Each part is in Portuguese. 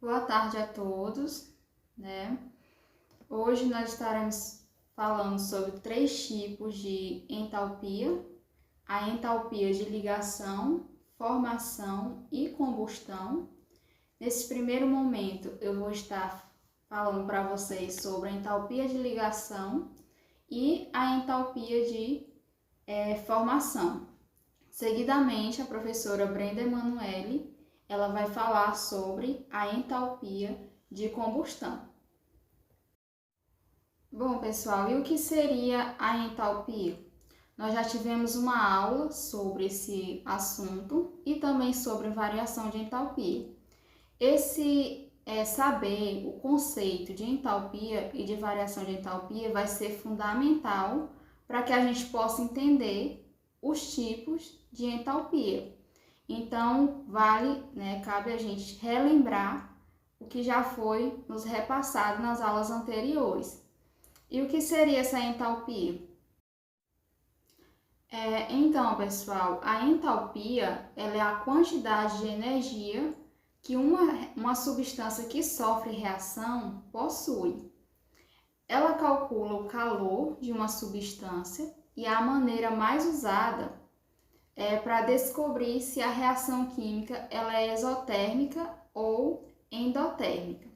Boa tarde a todos, né? Hoje nós estaremos falando sobre 3 tipos de entalpia: a entalpia de ligação, formação e combustão. Nesse primeiro momento, eu vou estar falando para vocês sobre a entalpia de ligação e a entalpia de formação. Seguidamente, a professora Brenda Emanuele ela vai falar sobre a entalpia de combustão. Bom, pessoal, e o que seria a entalpia? Nós já tivemos uma aula sobre esse assunto e também sobre variação de entalpia. Saber o conceito de entalpia e de variação de entalpia vai ser fundamental para que a gente possa entender os tipos de entalpia. Então, cabe a gente relembrar o que já foi nos repassado nas aulas anteriores. E o que seria essa entalpia? Então, pessoal, a entalpia ela é a quantidade de energia que uma substância que sofre reação possui. Ela calcula o calor de uma substância e a maneira mais usada para descobrir se a reação química ela é exotérmica ou endotérmica.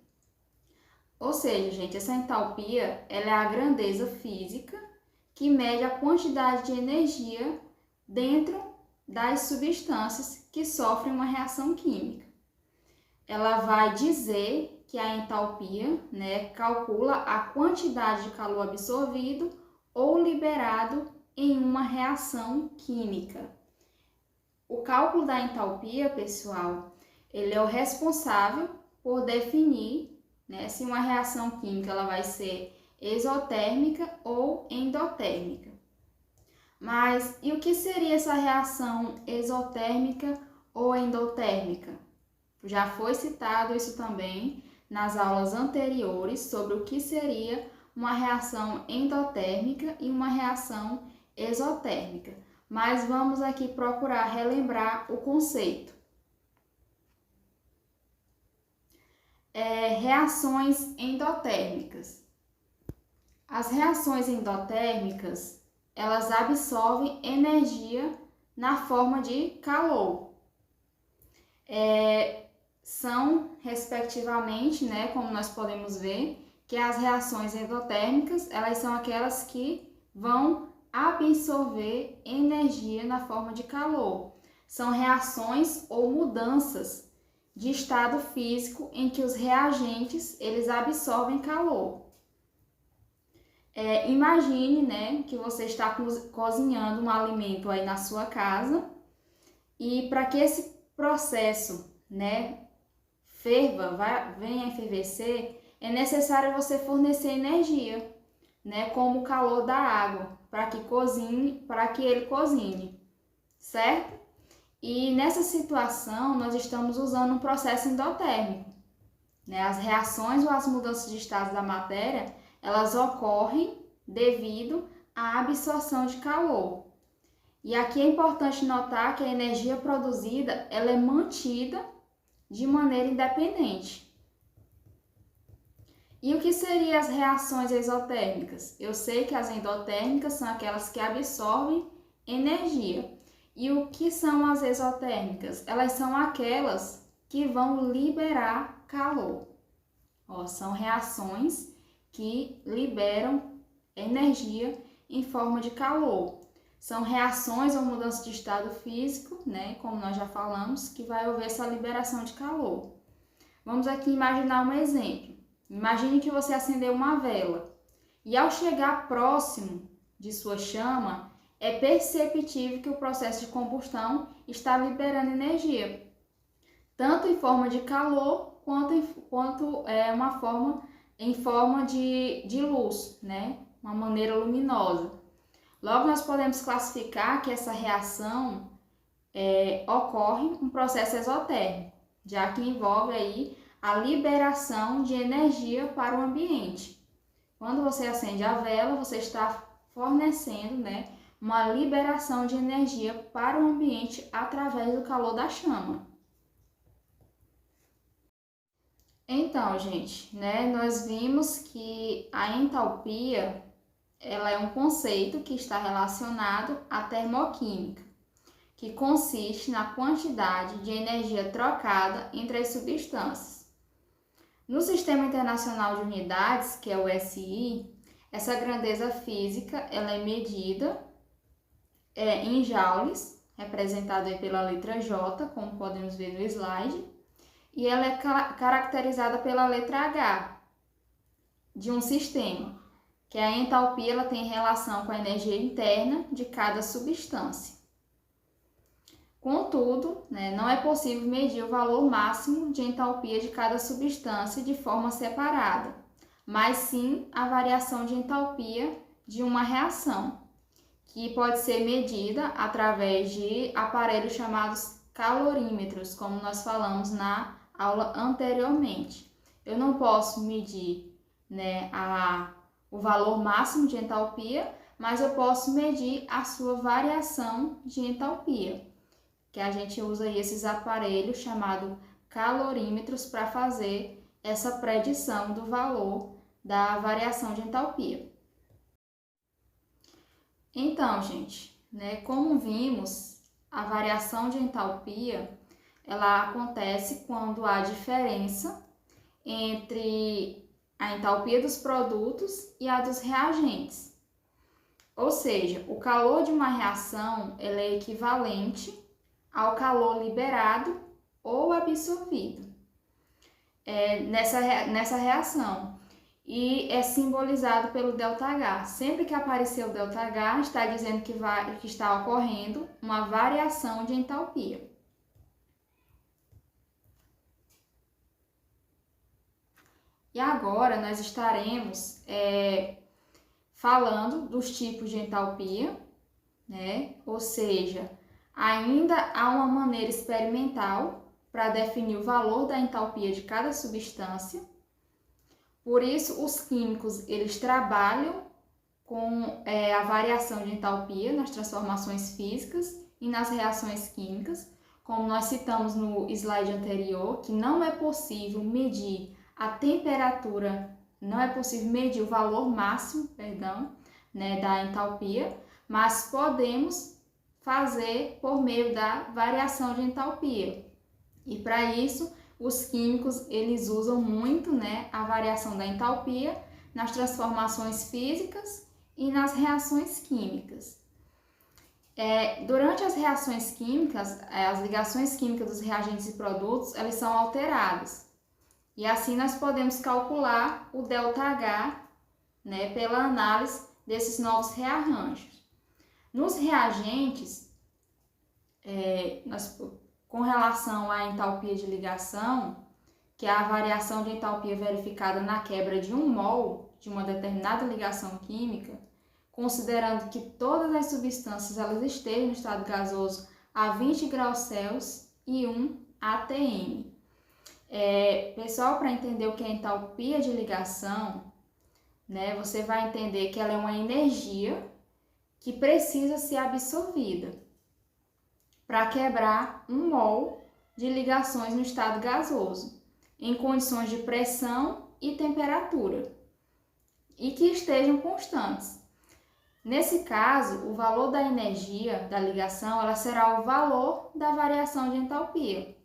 Ou seja, gente, essa entalpia ela é a grandeza física que mede a quantidade de energia dentro das substâncias que sofrem uma reação química. Ela vai dizer que a entalpia, calcula a quantidade de calor absorvido ou liberado em uma reação química. O cálculo da entalpia, pessoal, ele é o responsável por definir, se uma reação química ela vai ser exotérmica ou endotérmica. Mas e o que seria essa reação exotérmica ou endotérmica? Já foi citado isso também nas aulas anteriores sobre o que seria uma reação endotérmica e uma reação exotérmica. Mas vamos aqui procurar relembrar o conceito. Reações endotérmicas. As reações endotérmicas, elas absorvem energia na forma de calor. São, respectivamente, como nós podemos ver, que as reações endotérmicas, elas são aquelas que vão absorver energia na forma de calor. São reações ou mudanças de estado físico em que os reagentes eles absorvem calor. Imagine, que você está cozinhando um alimento aí na sua casa e para que esse processo, ferva, venha a enfervecer, é necessário você fornecer energia, como o calor da água, para que ele cozinhe, certo? E nessa situação, nós estamos usando um processo endotérmico. As reações ou as mudanças de estado da matéria, elas ocorrem devido à absorção de calor. E aqui é importante notar que a energia produzida, ela é mantida de maneira independente. E o que seriam as reações exotérmicas? Eu sei que as endotérmicas são aquelas que absorvem energia. E o que são as exotérmicas? Elas são aquelas que vão liberar calor. São reações que liberam energia em forma de calor. São reações ou mudanças de estado físico, como nós já falamos, que vai haver essa liberação de calor. Vamos aqui imaginar um exemplo. Imagine que você acendeu uma vela e ao chegar próximo de sua chama, é perceptível que o processo de combustão está liberando energia, tanto em forma de calor quanto em forma de luz, uma maneira luminosa. Logo, nós podemos classificar que essa reação ocorre um processo exotérmico, já que envolve aí a liberação de energia para o ambiente. Quando você acende a vela, você está fornecendo, uma liberação de energia para o ambiente através do calor da chama. Então, gente, né, nós vimos que a entalpia, ela é um conceito que está relacionado à termoquímica, que consiste na quantidade de energia trocada entre as substâncias. No Sistema Internacional de Unidades, que é o SI, essa grandeza física ela é medida em joules, representada pela letra J, como podemos ver no slide, e ela é caracterizada pela letra H de um sistema, que a entalpia ela tem relação com a energia interna de cada substância. Contudo, não é possível medir o valor máximo de entalpia de cada substância de forma separada, mas sim a variação de entalpia de uma reação, que pode ser medida através de aparelhos chamados calorímetros, como nós falamos na aula anteriormente. Eu não posso medir o valor máximo de entalpia, mas eu posso medir a sua variação de entalpia, que a gente usa aí esses aparelhos chamados calorímetros para fazer essa predição do valor da variação de entalpia. Então, gente, como vimos, a variação de entalpia ela acontece quando há diferença entre a entalpia dos produtos e a dos reagentes. Ou seja, o calor de uma reação ela é equivalente ao calor liberado ou absorvido nessa reação. E é simbolizado pelo ΔH. Sempre que aparecer o ΔH, está dizendo que está ocorrendo uma variação de entalpia. E agora nós estaremos falando dos tipos de entalpia, ou seja, ainda há uma maneira experimental para definir o valor da entalpia de cada substância. Por isso, os químicos eles trabalham com a variação de entalpia nas transformações físicas e nas reações químicas, como nós citamos no slide anterior, que não é possível medir a temperatura, não é possível medir o valor máximo, da entalpia, mas podemos fazer por meio da variação de entalpia. E para isso, os químicos eles usam muito a variação da entalpia nas transformações físicas e nas reações químicas. Durante as reações químicas, as ligações químicas dos reagentes e produtos elas são alteradas. E assim nós podemos calcular o ΔH pela análise desses novos rearranjos. Nos reagentes, com relação à entalpia de ligação, que é a variação de entalpia verificada na quebra de 1 mol de uma determinada ligação química, considerando que todas as substâncias elas estejam no estado gasoso a 20 graus Celsius e 1 atm. Pessoal, para entender o que é entalpia de ligação, você vai entender que ela é uma energia que precisa ser absorvida para quebrar 1 mol de ligações no estado gasoso, em condições de pressão e temperatura, e que estejam constantes. Nesse caso, o valor da energia da ligação ela será o valor da variação de entalpia.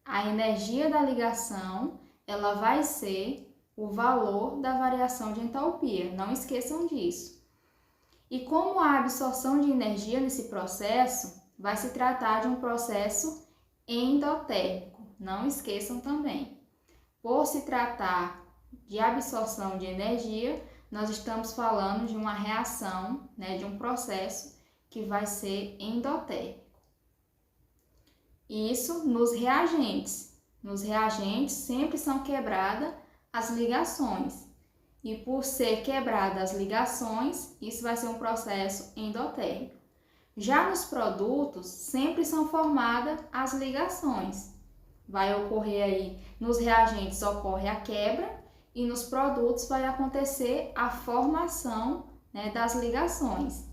A energia da ligação ela vai ser o valor da variação de entalpia, não esqueçam disso. E como a absorção de energia nesse processo vai se tratar de um processo endotérmico, não esqueçam também. Por se tratar de absorção de energia, nós estamos falando de uma reação, de um processo que vai ser endotérmico. Isso nos reagentes. Nos reagentes sempre são quebradas as ligações. E por ser quebradas as ligações, isso vai ser um processo endotérmico. Já nos produtos, sempre são formadas as ligações. Vai ocorrer aí, nos reagentes ocorre a quebra e nos produtos vai acontecer a formação das ligações.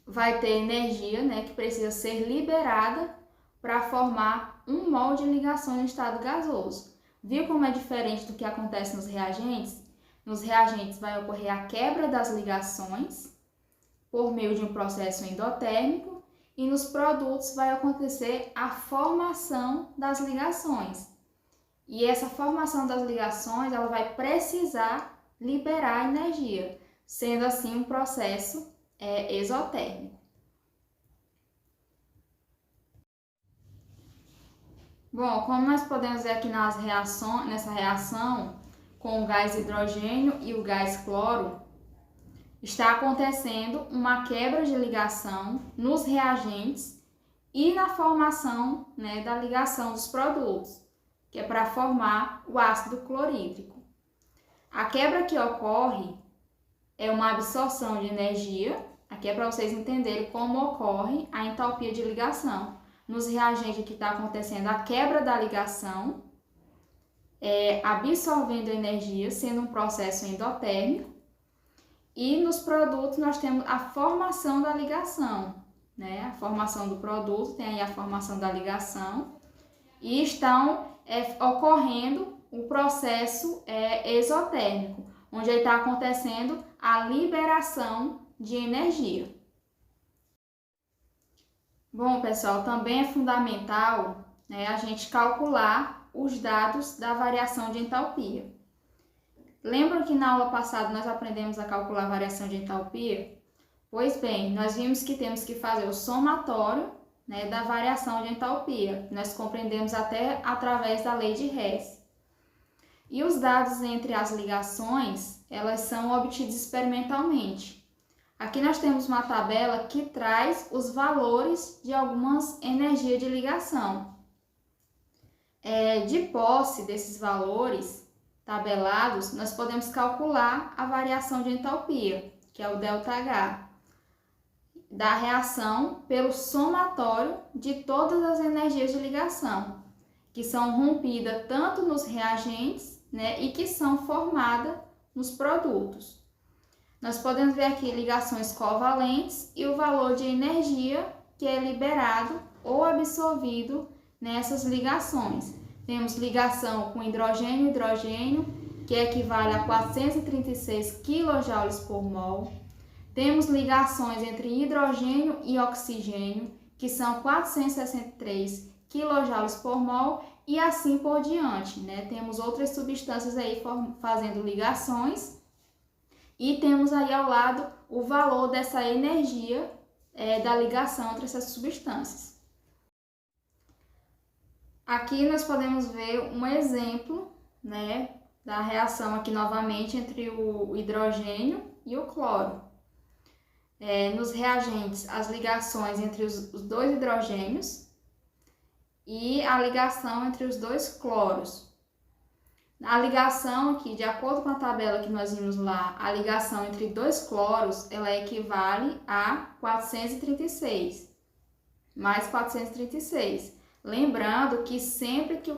Vai ter energia que precisa ser liberada para formar 1 mol de ligações em estado gasoso. Viu como é diferente do que acontece nos reagentes? Nos reagentes vai ocorrer a quebra das ligações por meio de um processo endotérmico e nos produtos vai acontecer a formação das ligações. E essa formação das ligações, ela vai precisar liberar energia, sendo assim um processo exotérmico. Bom, como nós podemos ver aqui nessa reação com o gás hidrogênio e o gás cloro, está acontecendo uma quebra de ligação nos reagentes e na formação, da ligação dos produtos, que é para formar o ácido clorídrico. A quebra que ocorre é uma absorção de energia, aqui é para vocês entenderem como ocorre a entalpia de ligação. Nos reagentes aqui está acontecendo a quebra da ligação, absorvendo energia, sendo um processo endotérmico. E nos produtos nós temos a formação da ligação, A formação do produto, tem aí a formação da ligação. E estão ocorrendo o processo exotérmico, onde está acontecendo a liberação de energia. Bom, pessoal, também é fundamental a gente calcular os dados da variação de entalpia. Lembram que na aula passada nós aprendemos a calcular a variação de entalpia? Pois bem, nós vimos que temos que fazer o somatório da variação de entalpia. Nós compreendemos até através da lei de Hess. E os dados entre as ligações, elas são obtidos experimentalmente. Aqui nós temos uma tabela que traz os valores de algumas energias de ligação. De posse desses valores tabelados, nós podemos calcular a variação de entalpia, que é o ΔH, da reação pelo somatório de todas as energias de ligação, que são rompidas tanto nos reagentes, e que são formadas nos produtos. Nós podemos ver aqui ligações covalentes e o valor de energia que é liberado ou absorvido nessas ligações. Temos ligação com hidrogênio, que equivale a 436 kJ por mol. Temos ligações entre hidrogênio e oxigênio, que são 463 kJ por mol, e assim por diante, Temos outras substâncias aí fazendo ligações. E temos aí ao lado o valor dessa energia da ligação entre essas substâncias. Aqui nós podemos ver um exemplo, da reação aqui novamente entre o hidrogênio e o cloro. Nos reagentes, as ligações entre os dois hidrogênios e a ligação entre os dois cloros. A ligação aqui, de acordo com a tabela que nós vimos lá, a ligação entre dois cloros, ela equivale a 436, mais 436. Lembrando que sempre que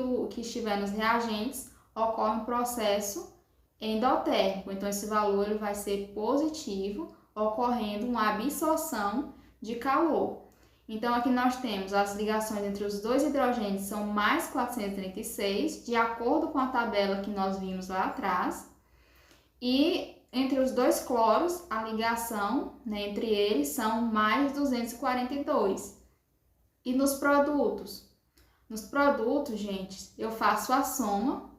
o que estiver nos reagentes, ocorre um processo endotérmico. Então, esse valor ele vai ser positivo, ocorrendo uma absorção de calor. Então, aqui nós temos as ligações entre os dois hidrogênios são mais 436, de acordo com a tabela que nós vimos lá atrás. E entre os dois cloros, a ligação entre eles são mais 242. E nos produtos? Nos produtos, gente, eu faço a soma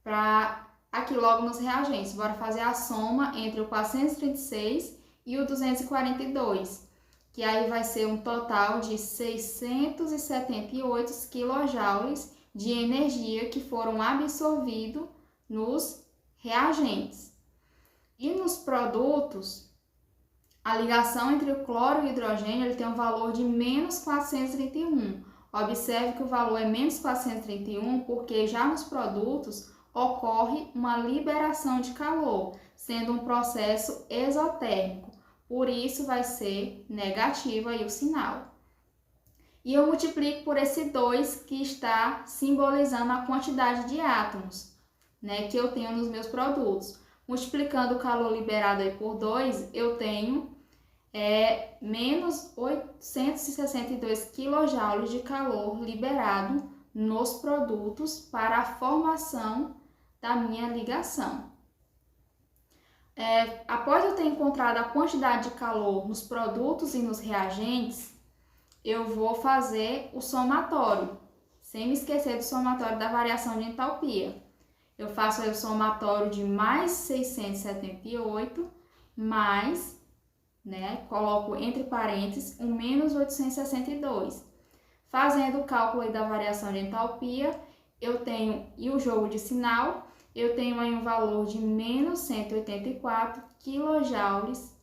para aqui logo nos reagentes. Bora fazer a soma entre o 436 e o 242. Que aí vai ser um total de 678 kJ de energia que foram absorvidos nos reagentes. E nos produtos, a ligação entre o cloro e o hidrogênio ele tem um valor de menos 431. Observe que o valor é menos 431 porque já nos produtos ocorre uma liberação de calor, sendo um processo exotérmico. Por isso vai ser negativo aí o sinal. E eu multiplico por esse 2 que está simbolizando a quantidade de átomos, que eu tenho nos meus produtos. Multiplicando o calor liberado aí por 2, eu tenho menos 862 kJ de calor liberado nos produtos para a formação da minha ligação. Após eu ter encontrado a quantidade de calor nos produtos e nos reagentes, eu vou fazer o somatório, sem me esquecer do somatório da variação de entalpia. Eu faço aí o somatório de mais 678 mais, coloco entre parênteses, o menos 862. Fazendo o cálculo aí da variação de entalpia, eu tenho, e o jogo de sinal, eu tenho aí um valor de menos 184 quilojoules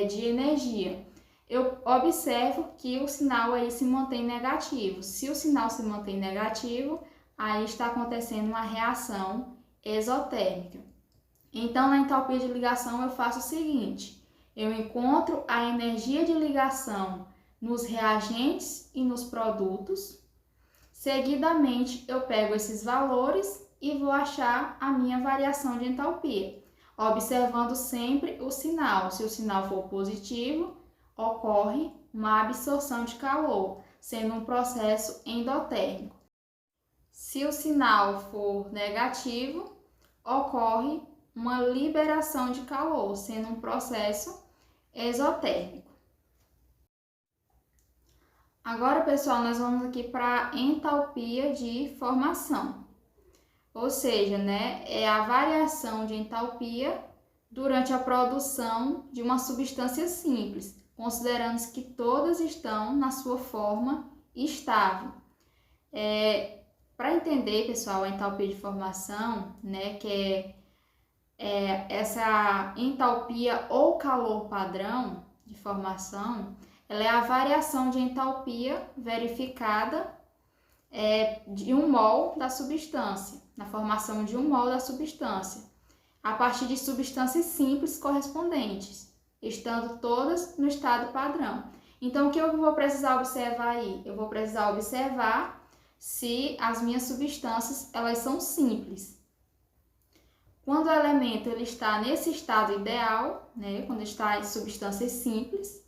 de energia. Eu observo que o sinal aí se mantém negativo. Se o sinal se mantém negativo, aí está acontecendo uma reação exotérmica. Então, na entalpia de ligação, eu faço o seguinte: eu encontro a energia de ligação nos reagentes e nos produtos. Seguidamente, eu pego esses valores e vou achar a minha variação de entalpia, observando sempre o sinal. Se o sinal for positivo, ocorre uma absorção de calor, sendo um processo endotérmico. Se o sinal for negativo, ocorre uma liberação de calor, sendo um processo exotérmico. Agora, pessoal, nós vamos aqui para a entalpia de formação. Ou seja, é a variação de entalpia durante a produção de uma substância simples, considerando que todas estão na sua forma estável. Para entender, pessoal, a entalpia de formação, que é essa entalpia ou calor padrão de formação, ela é a variação de entalpia verificada de um mol da substância, na formação de um mol da substância, a partir de substâncias simples correspondentes, estando todas no estado padrão. Então, o que eu vou precisar observar aí? Eu vou precisar observar se as minhas substâncias elas são simples. Quando o elemento ele está nesse estado ideal, quando está em substâncias simples,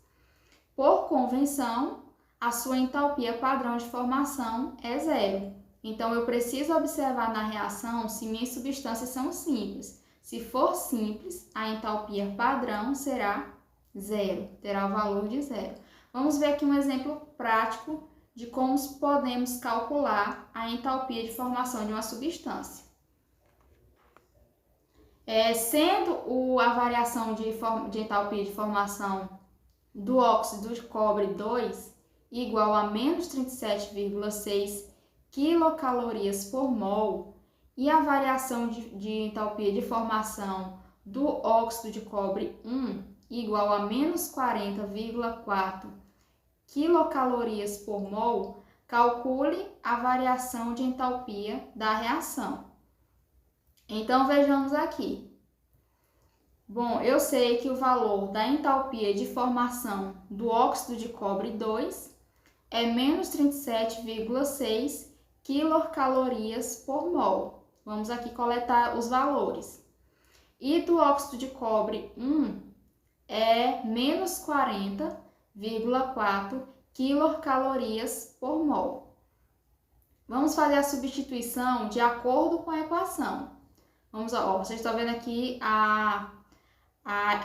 por convenção, a sua entalpia padrão de formação é zero. Então, eu preciso observar na reação se minhas substâncias são simples. Se for simples, a entalpia padrão será zero, terá o valor de zero. Vamos ver aqui um exemplo prático de como podemos calcular a entalpia de formação de uma substância. Sendo a variação de entalpia de formação do óxido de cobre 2 igual a menos 37,6 quilocalorias por mol e a variação de entalpia de formação do óxido de cobre 1 igual a menos 40,4 quilocalorias por mol, calcule a variação de entalpia da reação. Então, vejamos aqui. Bom, eu sei que o valor da entalpia de formação do óxido de cobre 2 é menos 37,6 quilocalorias por mol. Vamos aqui coletar os valores. E do óxido de cobre 1 é menos 40,4 quilocalorias por mol. Vamos fazer a substituição de acordo com a equação. Vocês estão vendo aqui a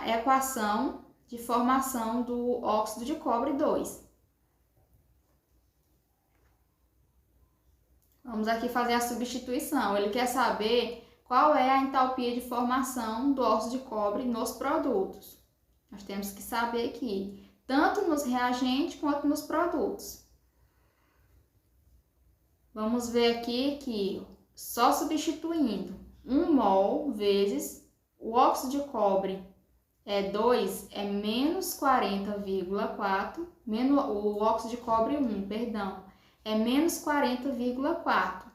equação de formação do óxido de cobre 2. Vamos aqui fazer a substituição. Ele quer saber qual é a entalpia de formação do óxido de cobre nos produtos. Nós temos que saber aqui, tanto nos reagentes quanto nos produtos. Vamos ver aqui que só substituindo 1 mol vezes o óxido de cobre 2 é menos 40,4, o óxido de cobre 1, perdão, é menos 40,4,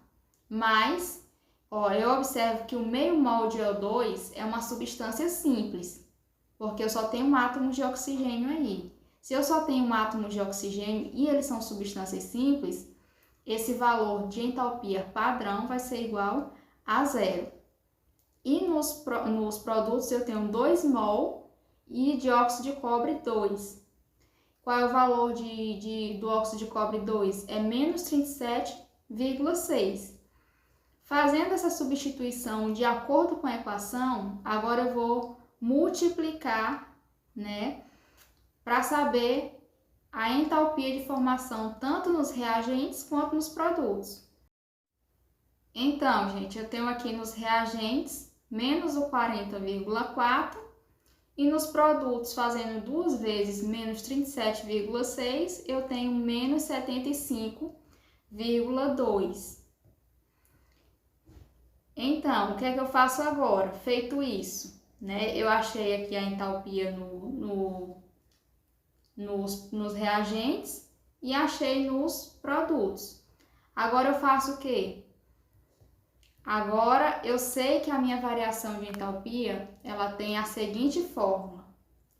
mas, eu observo que o meio mol de O2 é uma substância simples, porque eu só tenho um átomo de oxigênio aí. Se eu só tenho um átomo de oxigênio e eles são substâncias simples, esse valor de entalpia padrão vai ser igual a zero. E nos produtos eu tenho 2 mol e de óxido de cobre 2. Qual é o valor do óxido de cobre 2? É menos 37 1,6. Fazendo essa substituição de acordo com a equação, agora eu vou multiplicar, né, para saber a entalpia de formação tanto nos reagentes quanto nos produtos. Então, gente, eu tenho aqui nos reagentes menos o 40,4 e nos produtos, fazendo 2 vezes menos 37,6, eu tenho menos 75,2. Então, o que é que eu faço agora? Feito isso, né? Eu achei aqui a entalpia nos reagentes e achei nos produtos. Agora eu faço o quê? Agora eu sei que a minha variação de entalpia, ela tem a seguinte fórmula.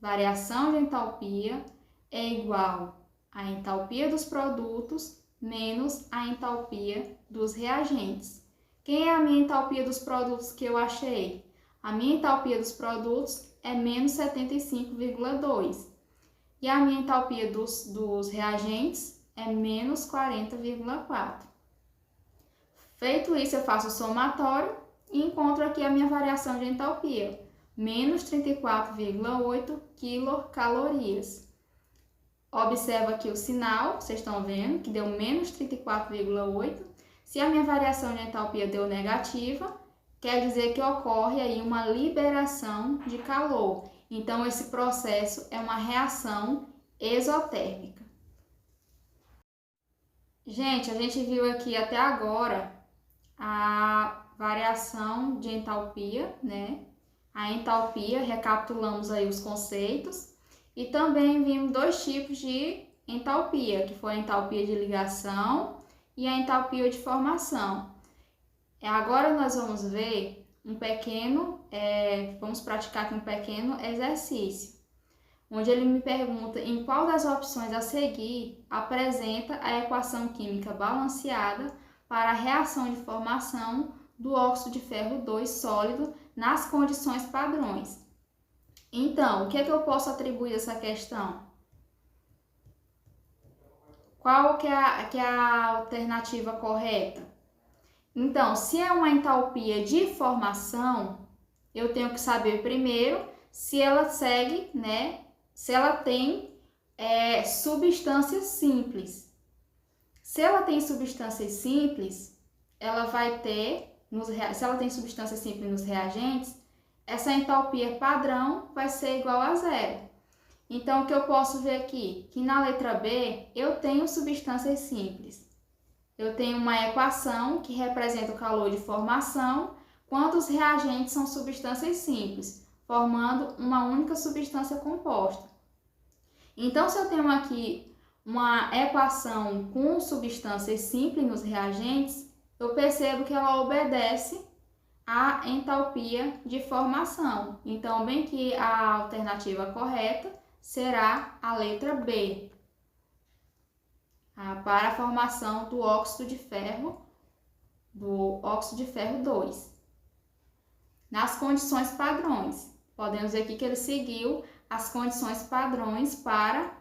Variação de entalpia é igual à entalpia dos produtos menos a entalpia dos reagentes. Quem é a minha entalpia dos produtos que eu achei? A minha entalpia dos produtos é menos 75,2. E a minha entalpia dos reagentes é menos 40,4. Feito isso, eu faço o somatório e encontro aqui a minha variação de entalpia, menos 34,8 quilocalorias. Observa aqui o sinal, vocês estão vendo que deu menos 34,8. Se a minha variação de entalpia deu negativa, quer dizer que ocorre aí uma liberação de calor. Então, esse processo é uma reação exotérmica. Gente, a gente viu aqui até agora a variação de entalpia, né? A entalpia, recapitulamos aí os conceitos. E também vimos 2 tipos de entalpia, que foi a entalpia de ligação e a entalpia de formação. Agora nós vamos ver vamos praticar aqui um pequeno exercício, onde ele me pergunta em qual das opções a seguir apresenta a equação química balanceada para a reação de formação do óxido de ferro 2 sólido nas condições padrões. Então, o que é que eu posso atribuir a essa questão? Qual que é a alternativa correta? Então, se é uma entalpia de formação, eu tenho que saber primeiro se ela segue, né? Se ela tem substâncias simples. Se ela tem substâncias simples, ela vai ter, se ela tem substâncias simples nos reagentes, essa entalpia padrão vai ser igual a 0. Então, o que eu posso ver aqui? Que na letra B, eu tenho substâncias simples. Eu tenho uma equação que representa o calor de formação, quando os reagentes são substâncias simples, formando uma única substância composta. Então, se eu tenho aqui uma equação com substâncias simples nos reagentes, eu percebo que ela obedece à entalpia de formação. Então, bem que a alternativa correta será a letra B, para a formação do óxido de ferro 2. Nas condições padrões, podemos ver aqui que ele seguiu as condições padrões para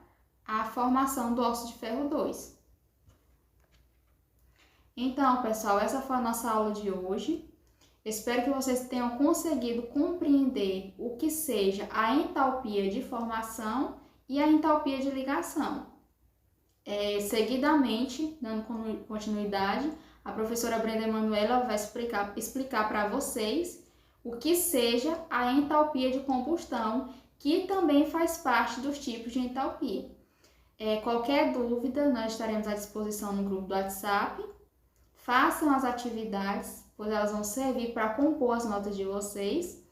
a formação do óxido de ferro 2. Então, pessoal, essa foi a nossa aula de hoje. Espero que vocês tenham conseguido compreender o que seja a entalpia de formação e a entalpia de ligação. Seguidamente, dando continuidade, a professora Brenda Emanuela vai explicar para vocês o que seja a entalpia de combustão, que também faz parte dos tipos de entalpia. Qualquer dúvida, nós estaremos à disposição no grupo do WhatsApp. Façam as atividades, pois elas vão servir para compor as notas de vocês.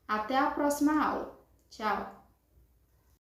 Até a próxima aula. Tchau!